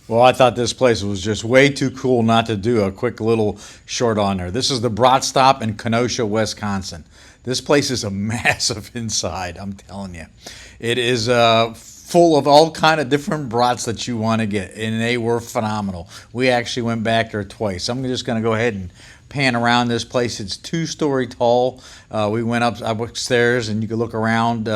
Well, I thought this place was just way too cool not to do a quick little short on there. This is the Brat stop in Kenosha, Wisconsin. This place is a massive inside, I'm telling you. It is full of all kind of different brats that you want to get, and they were phenomenal. We actually went back there twice. I'm just going to go ahead and pan around this place. It's 2 story tall. We went up upstairs, and you could look around.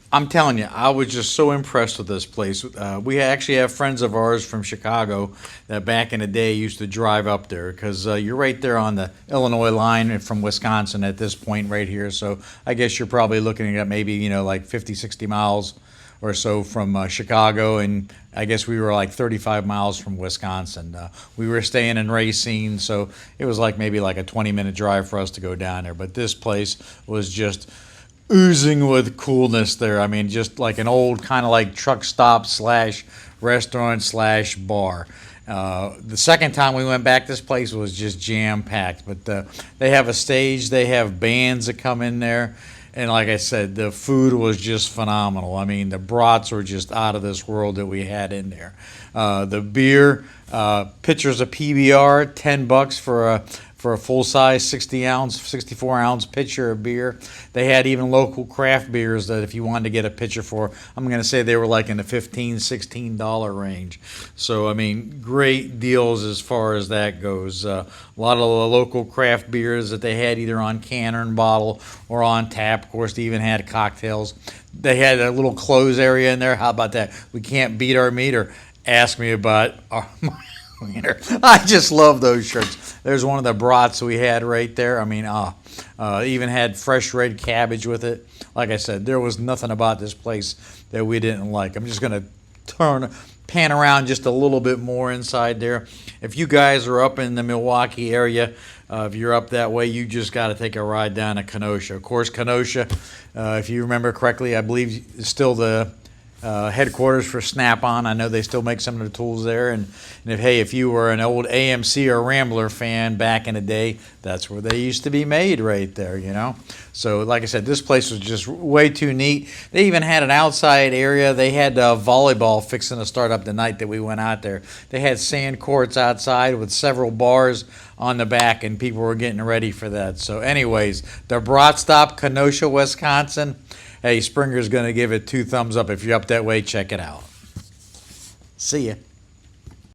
I'm telling you, I was just so impressed with this place. We actually have friends of ours from Chicago that back in the day used to drive up there because you're right there on the Illinois line from Wisconsin at this point right here. So I guess you're probably looking at maybe, like 50, 60 miles or so from Chicago. And I guess we were like 35 miles from Wisconsin. We were staying in Racine, so it was like maybe like a 20-minute drive for us to go down there. But this place was just oozing with coolness there. I mean, just like an old kind of like truck stop slash restaurant slash bar. The second time we went back, this place was just jam packed. But they have a stage, they have bands that come in there. And like I said, the food was just phenomenal. I mean, the brats were just out of this world that we had in there. The beer, pitchers of PBR, $10 for a full size 60-ounce, 64-ounce pitcher of beer. They had even local craft beers that if you wanted to get a pitcher for, I'm going to say they were like in the $15, $16 range. So, I mean, great deals as far as that goes. A lot of the local craft beers that they had either on can or in bottle or on tap. Of course, they even had cocktails. They had a little clothes area in there. How about that? We can't beat our meter. Ask me about our I just love those shirts. There's one of the brats we had right there. I mean, even had fresh red cabbage with it. Like I said, there was nothing about this place that we didn't like. I'm just going to pan around just a little bit more inside there. If you guys are up in the Milwaukee area, if you're up that way, you just got to take a ride down to Kenosha. Of course, Kenosha, if you remember correctly, I believe is still the headquarters for Snap-on. I know they still make some of the tools there. And if you were an old AMC or Rambler fan back in the day, that's where they used to be made right there. So like I said, this place was just way too neat. They even had an outside area. They had volleyball fixing to start up the night that we went out there. They had sand courts outside with several bars on the back, and people were getting ready for that. So anyways, the Brat Stop, Kenosha, Wisconsin. Hey, Springer's going to give it 2 thumbs up. If you're up that way, check it out. See ya.